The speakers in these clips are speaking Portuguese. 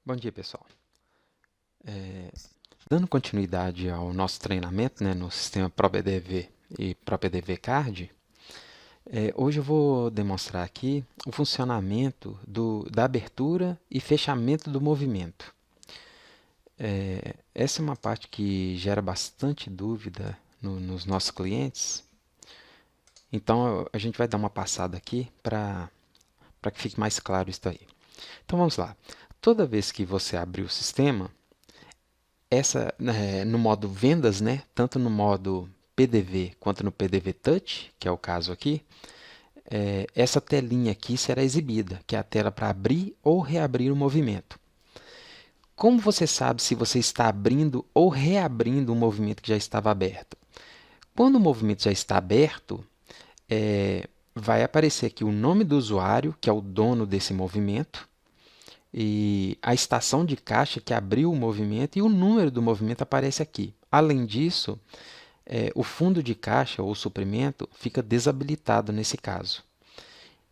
Bom dia, pessoal. Dando continuidade ao nosso treinamento, no sistema ProPDV e ProPDV Card, hoje eu vou demonstrar aqui o funcionamento da abertura e fechamento do movimento. Essa é uma parte que gera bastante dúvida nos nossos clientes, então a gente vai dar uma passada aqui para que fique mais claro isso aí. Então vamos lá. Toda vez que você abrir o sistema, no modo vendas, tanto no modo PDV quanto no PDV Touch, que é o caso aqui, essa telinha aqui será exibida, que é a tela para abrir ou reabrir o movimento. Como você sabe se você está abrindo ou reabrindo um movimento que já estava aberto? Quando o movimento já está aberto, vai aparecer aqui o nome do usuário, que é o dono desse movimento, e a estação de caixa que abriu o movimento e o número do movimento aparece aqui. Além disso, o fundo de caixa ou suprimento fica desabilitado nesse caso.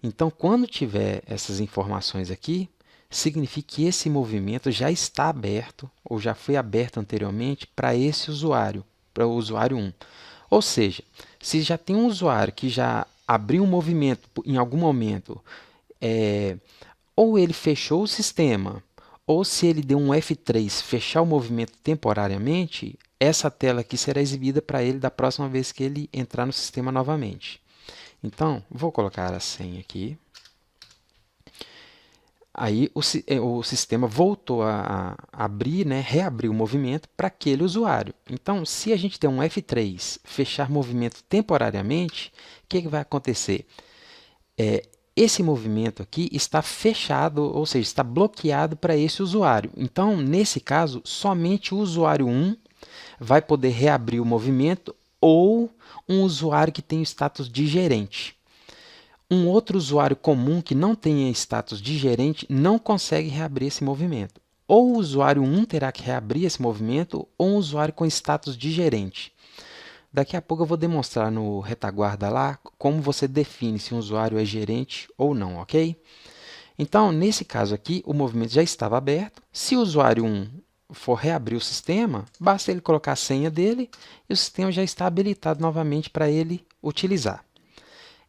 Então, quando tiver essas informações aqui, significa que esse movimento já está aberto ou já foi aberto anteriormente para esse usuário, para o usuário 1. Ou seja, se já tem um usuário que já abriu um movimento em algum momento, ou ele fechou o sistema, ou se ele deu um F3, fechar o movimento temporariamente, essa tela aqui será exibida para ele da próxima vez que ele entrar no sistema novamente. Então, vou colocar a senha aqui. Aí o sistema voltou a abrir, reabrir o movimento para aquele usuário. Então, se a gente der um F3, fechar movimento temporariamente, o que vai acontecer? Esse movimento aqui está fechado, ou seja, está bloqueado para esse usuário. Então, nesse caso, somente o usuário 1 vai poder reabrir o movimento ou um usuário que tem o status de gerente. Um outro usuário comum que não tenha status de gerente não consegue reabrir esse movimento. Ou o usuário 1 terá que reabrir esse movimento, ou um usuário com status de gerente. Daqui a pouco eu vou demonstrar no retaguarda lá como você define se um usuário é gerente ou não, ok? Então, nesse caso aqui, o movimento já estava aberto. Se o usuário 1 for reabrir o sistema, basta ele colocar a senha dele e o sistema já está habilitado novamente para ele utilizar.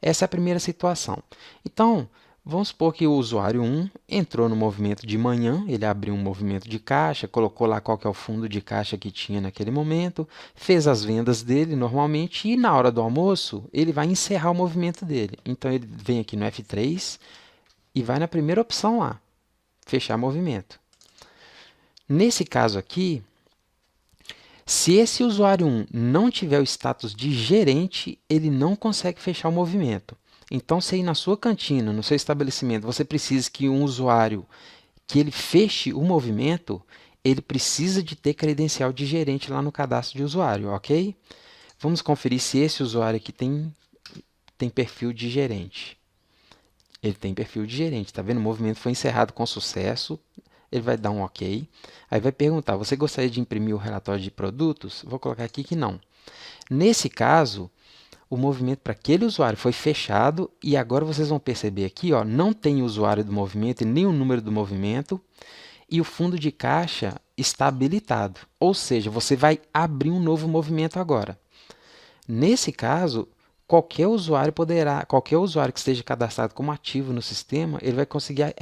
Essa é a primeira situação. Então, vamos supor que o usuário 1 entrou no movimento de manhã, ele abriu um movimento de caixa, colocou lá qual que é o fundo de caixa que tinha naquele momento, fez as vendas dele normalmente e na hora do almoço ele vai encerrar o movimento dele. Então, ele vem aqui no F3 e vai na primeira opção lá, fechar movimento. Nesse caso aqui, se esse usuário 1 não tiver o status de gerente, ele não consegue fechar o movimento. Então, se aí na sua cantina, no seu estabelecimento, você precisa que um usuário que ele feche o movimento, ele precisa de ter credencial de gerente lá no cadastro de usuário, ok? Vamos conferir se esse usuário aqui tem perfil de gerente. Ele tem perfil de gerente, tá vendo? O movimento foi encerrado com sucesso. Ele vai dar um OK. Aí vai perguntar, você gostaria de imprimir o relatório de produtos? Vou colocar aqui que não. Nesse caso, o movimento para aquele usuário foi fechado e agora vocês vão perceber aqui, ó, não tem o usuário do movimento e nem o número do movimento e o fundo de caixa está habilitado. Ou seja, você vai abrir um novo movimento agora. Nesse caso, qualquer usuário que esteja cadastrado como ativo no sistema, ele vai conseguir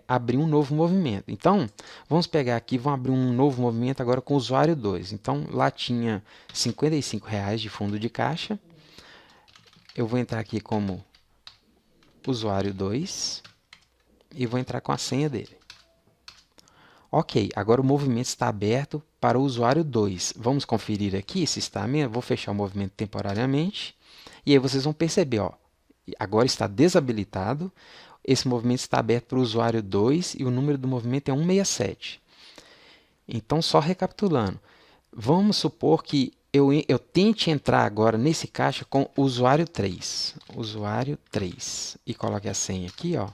abrir um novo movimento. Então, vamos pegar aqui, vamos abrir um novo movimento agora com o usuário 2. Então, lá tinha R$ 55 de fundo de caixa. Eu vou entrar aqui como usuário 2 e vou entrar com a senha dele. Ok, agora o movimento está aberto para o usuário 2. Vamos conferir aqui se está mesmo. Vou fechar o movimento temporariamente. E aí vocês vão perceber, ó, agora está desabilitado. Esse movimento está aberto para o usuário 2 e o número do movimento é 167. Então, só recapitulando, vamos supor que eu tente entrar agora nesse caixa com usuário 3. Usuário 3. E coloque a senha aqui, ó.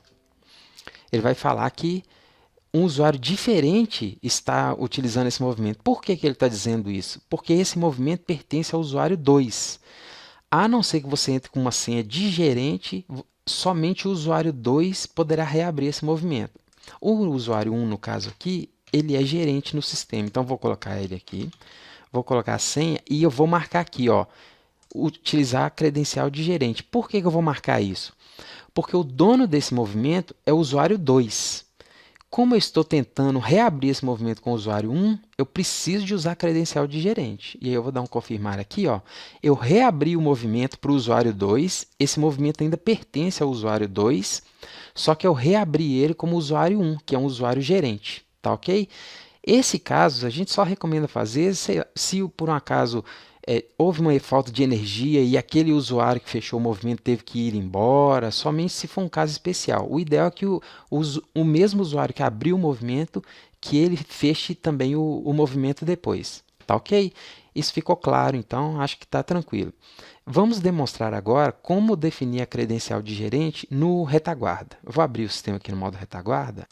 Ele vai falar que um usuário diferente está utilizando esse movimento. Por que ele está dizendo isso? Porque esse movimento pertence ao usuário 2. A não ser que você entre com uma senha de gerente, somente o usuário 2 poderá reabrir esse movimento. O usuário 1, no caso aqui, ele é gerente no sistema. Então, vou colocar ele aqui, vou colocar a senha e eu vou marcar aqui, ó, utilizar a credencial de gerente. Por que que eu vou marcar isso? Porque o dono desse movimento é o usuário 2. Como eu estou tentando reabrir esse movimento com o usuário 1, eu preciso de usar a credencial de gerente. E aí eu vou dar um confirmar aqui, ó. Eu reabri o movimento para o usuário 2, esse movimento ainda pertence ao usuário 2, só que eu reabri ele como usuário 1, que é um usuário gerente, tá ok? Esse caso a gente só recomenda fazer se por um acaso houve uma falta de energia e aquele usuário que fechou o movimento teve que ir embora, somente se for um caso especial. O ideal é que o mesmo usuário que abriu o movimento, que ele feche também o movimento depois. Tá ok? Isso ficou claro, então acho que está tranquilo. Vamos demonstrar agora como definir a credencial de gerente no retaguarda. Eu vou abrir o sistema aqui no modo retaguarda.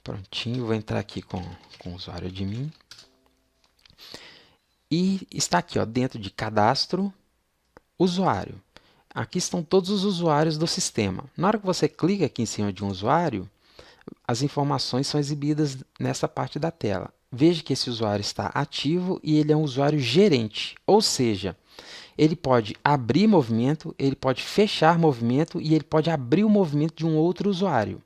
Prontinho, vou entrar aqui com o usuário admin. E está aqui, ó, dentro de cadastro, usuário. Aqui estão todos os usuários do sistema. Na hora que você clica aqui em cima de um usuário, as informações são exibidas nessa parte da tela. Veja que esse usuário está ativo e ele é um usuário gerente, ou seja, ele pode abrir movimento, ele pode fechar movimento e ele pode abrir o movimento de um outro usuário.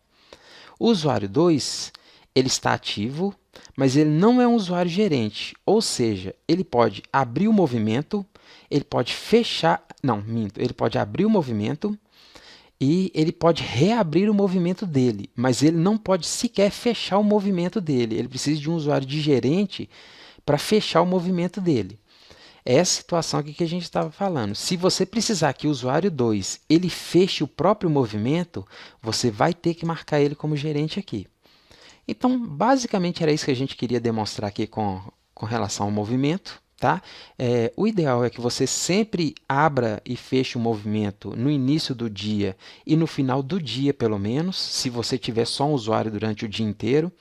O usuário 2, ele está ativo, mas ele não é um usuário gerente, ou seja, ele pode abrir o movimento, ele pode fechar, não, minto, ele pode abrir o movimento e ele pode reabrir o movimento dele, mas ele não pode sequer fechar o movimento dele. Ele precisa de um usuário de gerente para fechar o movimento dele. É essa situação aqui que a gente estava falando. Se você precisar que o usuário 2 ele feche o próprio movimento, você vai ter que marcar ele como gerente aqui. Então, basicamente era isso que a gente queria demonstrar aqui com relação ao movimento. Tá? O ideal é que você sempre abra e feche o movimento no início do dia e no final do dia, pelo menos, se você tiver só um usuário durante o dia inteiro.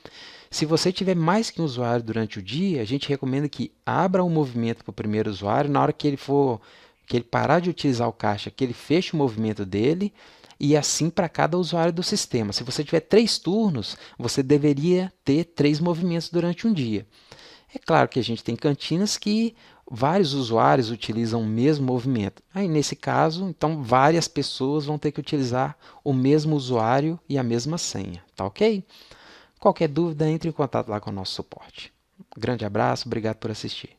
Se você tiver mais que um usuário durante o dia, a gente recomenda que abra o movimento para o primeiro usuário, na hora que ele parar de utilizar o caixa, que ele feche o movimento dele, e assim para cada usuário do sistema. Se você tiver 3 turnos, você deveria ter 3 movimentos durante um dia. É claro que a gente tem cantinas que vários usuários utilizam o mesmo movimento. Aí, nesse caso, então, várias pessoas vão ter que utilizar o mesmo usuário e a mesma senha. Tá ok? Qualquer dúvida, entre em contato lá com o nosso suporte. Grande abraço, obrigado por assistir.